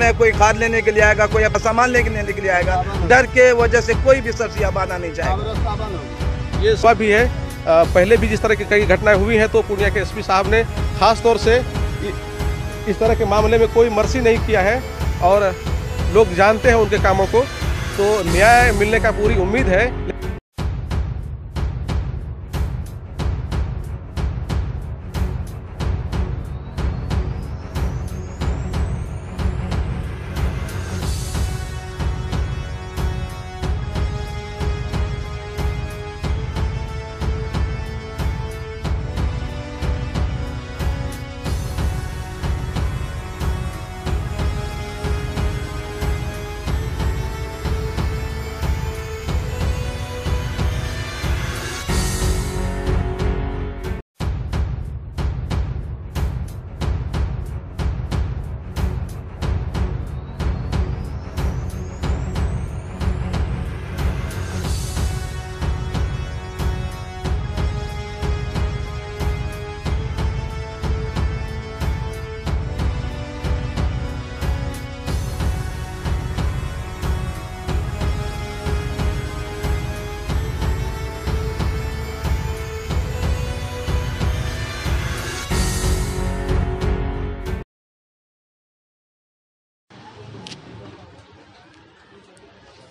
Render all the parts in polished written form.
में कोई खाद लेने के लिए आएगा, कोई सामान लेने के लिए आएगा, डर के वजह से कोई भी सब्जी अब आना नहीं चाहेगा। ये सब भी है, पहले भी जिस तरह की कई घटनाएं हुई हैं तो पूर्णिया के एसपी साहब ने खास तौर से इस तरह के मामले में कोई मर्सी नहीं किया है और लोग जानते हैं उनके कामों को, तो न्याय मिलने का पूरी उम्मीद है।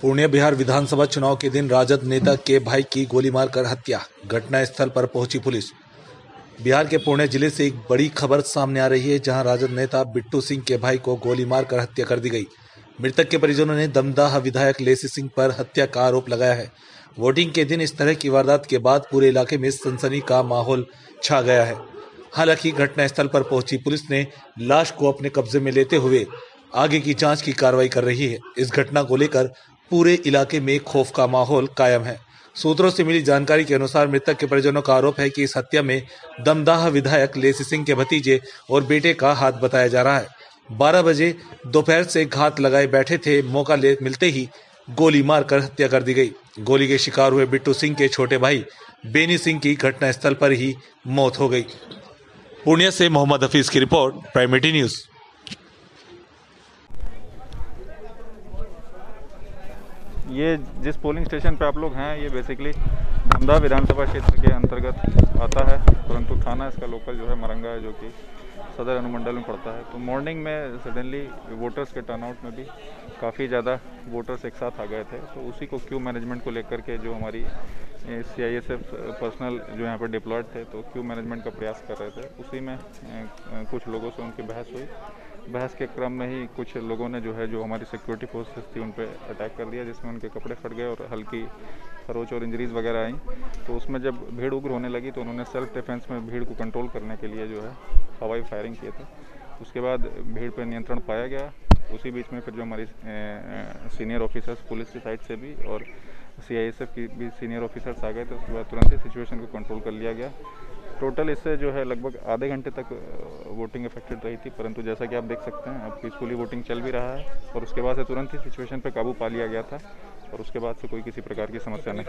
पूर्णिया बिहार विधानसभा चुनाव के दिन राजद नेता के भाई की गोली मारकर हत्या, घटनास्थल पर पहुंची पुलिस। बिहार के पूर्णिया जिले से एक बड़ी खबर सामने आ रही है, जहां राजद नेता बिट्टू सिंह के भाई को गोली मारकर हत्या कर दी गई। मृतक के परिजनों ने दमदाह विधायक लेसी सिंह पर हत्या का आरोप लगाया है। वोटिंग के दिन इस तरह की वारदात के बाद पूरे इलाके में सनसनी का माहौल छा गया है। हालांकि घटनास्थल पर पहुंची पुलिस ने लाश को अपने कब्जे में लेते हुए आगे की जांच की कार्रवाई कर रही है। इस घटना को लेकर पूरे इलाके में खौफ का माहौल कायम है। सूत्रों से मिली जानकारी के अनुसार मृतक के परिजनों का आरोप है कि इस हत्या में दमदाह विधायक लेसी सिंह के भतीजे और बेटे का हाथ बताया जा रहा है। 12 बजे दोपहर से घात लगाए बैठे थे, मौका मिलते ही गोली मारकर हत्या कर दी गई। गोली के शिकार हुए बिट्टू सिंह के छोटे भाई बेनी सिंह की घटनास्थल पर ही मौत हो गई। पूर्णिया से मोहम्मद हफीज की रिपोर्ट, प्राइमेटी न्यूज। ये जिस पोलिंग स्टेशन पे आप लोग हैं, ये बेसिकली धमदा विधानसभा क्षेत्र के अंतर्गत आता है, परंतु थाना इसका लोकल जो है मरंगा है, जो कि सदर अनुमंडल में पड़ता है। तो मॉर्निंग में सडनली वोटर्स के टर्नआउट में भी काफ़ी ज़्यादा वोटर्स एक साथ आ गए थे, तो उसी को क्यू मैनेजमेंट को लेकर के जो हमारी CISF पर्सनल जो यहाँ पर डिप्लॉयड थे, तो क्यू मैनेजमेंट का प्रयास कर रहे थे। उसी में कुछ लोगों से उनकी बहस हुई। बहस के क्रम में ही कुछ लोगों ने जो हमारी सिक्योरिटी फोर्सेस थी उन पर अटैक कर दिया, जिसमें उनके कपड़े फट गए और हल्की खरोच और इंजरीज वगैरह आई। तो उसमें जब भीड़ उग्र होने लगी तो उन्होंने सेल्फ डिफेंस में भीड़ को कंट्रोल करने के लिए जो है हवाई फायरिंग किए थे। उसके बाद भीड़ पर नियंत्रण पाया गया। उसी बीच में फिर जो हमारी सीनियर ऑफिसर्स पुलिस की साइड से भी और CISF की भी सीनियर ऑफिसर्स आ गए थे। उसके बाद तुरंत ही सिचुएशन को कंट्रोल कर लिया गया। टोटल इससे जो है लगभग आधे घंटे तक वोटिंग इफेक्टेड रही थी, परंतु जैसा कि आप देख सकते हैं अब पीसफुली वोटिंग चल भी रहा है और उसके बाद से तुरंत ही सिचुएशन पे काबू पा लिया गया था और उसके बाद से कोई किसी प्रकार की समस्या नहीं।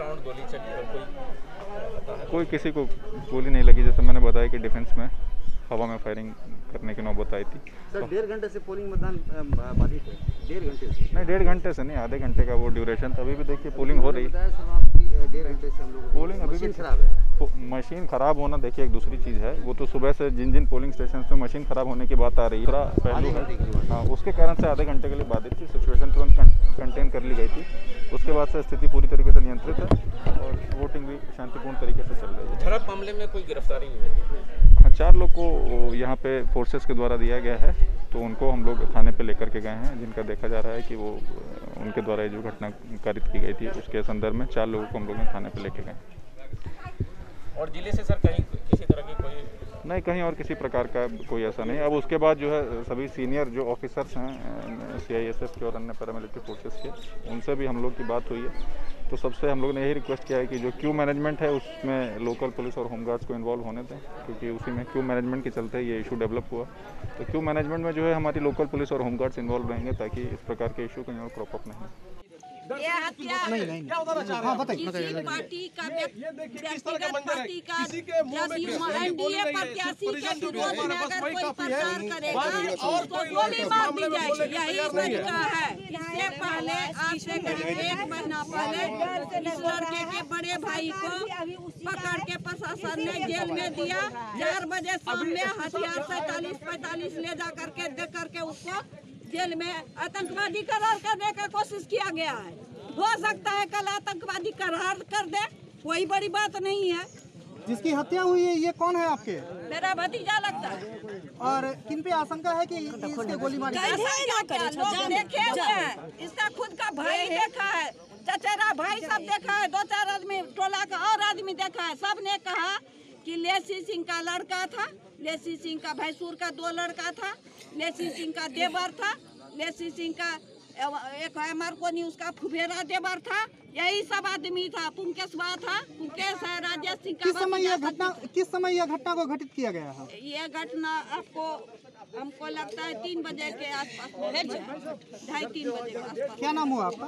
कोई किसी को गोली नहीं लगी। जैसे मैंने बताया कि डिफेंस में हवा में फायरिंग करने की नौबत आई थी। सर 1.5 घंटे से पोलिंग मतदान बाधित है? 1.5 घंटे से नहीं, 1.5 घंटे से नहीं, आधे घंटे का वो ड्यूरेशन था। अभी भी देखिए पोलिंग हो रही है। 1.5 घंटे से हम लोग पोलिंग अभी भी खराब है। मशीन खराब होना देखिए एक दूसरी चीज़ है। वो तो सुबह से जिन पोलिंग स्टेशन में मशीन खराब होने की बात आ रही है, थोड़ा पहलू है। हाँ, उसके कारण से आधे घंटे के लिए बाधित थी। सिचुएशन तुरंत कंटेन कर ली गई थी। उसके बाद से स्थिति पूरी तरीके से नियंत्रित है और वोटिंग भी शांतिपूर्ण तरीके से चल रही है। खराब मामले में कोई गिरफ्तारी नहीं हुई? हाँ, 4 लोग को यहाँ पे फोर्सेस के द्वारा दिया गया है, तो उनको हम लोग थाने पे लेकर के गए हैं, जिनका देखा जा रहा है कि वो उनके द्वारा जो घटना कारित की गई थी उसके संदर्भ में 4 लोगों को हम लोग थाने पे लेके गए। और जिले से सर कहीं किसी तरह की कोई नहीं, कहीं और किसी प्रकार का कोई ऐसा नहीं। अब उसके बाद जो है सभी सीनियर जो ऑफिसर्स हैं CISF के और अन्य पैरामिलिट्री फोर्सेस के, उनसे भी हम लोग की बात हुई है। तो सबसे हम लोग ने यही रिक्वेस्ट किया है कि जो क्यू मैनेजमेंट है उसमें लोकल पुलिस और होमगार्ड्स को इन्वॉल्व होने दें, क्योंकि उसी में क्यू मैनेजमेंट के चलते ये इशू डेवलप हुआ। तो क्यू मैनेजमेंट में जो है हमारी लोकल पुलिस और होमगार्ड्स इन्वॉल्व रहेंगे ताकि इस प्रकार के इशू कहीं और क्रॉप अप नहीं। ये हत्या क्या बताना चाह रहे हैं? किसी पार्टी का ये देखिए किस तरह का व्यक्तिगत मंजर है। पार्टी का किसी के मुंह में किसी ने एनडीए बोलने नहीं है। प्रत्याशी सिर्फ के परिजन जो भी विरोध है, में हमारे पास अगर वही कोई काफी है। प्रचार करेगा बाकी और तो कोई लोग गोली इस मार मामले दी में बोलने जाएगी। के यही तैयार नहीं है। तरीका है। इससे पहले आज से करीब 1 महीना पहले इस लड़के के बड़े भाई को पकड़ के प्रशासन ने जेल में दिया। 4 बजे शाम में हथियार से 40-45 ले जा करके दे करके उसको जेल में आतंकवादी करार करने का कोशिश किया गया है। हो सकता है कल आतंकवादी करार कर दे, कोई बड़ी बात नहीं है। जिसकी हत्या हुई है ये कौन है आपके? मेरा भतीजा लगता है। और किन पे आशंका है कि इसके गोली मारी? लोग देखे हुए हैं, इसका खुद का भाई देखा है, चचेरा भाई सब देखा है, 2-4 आदमी टोला का और आदमी देखा है। सब ने कहा कि लेसी सिंह का लड़का था, लेसी सिंह का भैंसूर का 2 लड़का था, लेसी सिंह का देवर था, लेसी सिंह का एक मरकोनी उसका फुफेरा देवर था। यही सब आदमी था। पुंकेशवा था, पुंकेश है, राजेश सिंह का किस समय यह घटना को घटित किया गया है? ये घटना हमको लगता है 3 बजे के आसपास में, 2:30-3 बजे के आसपास। क्या नाम हुआ आपका?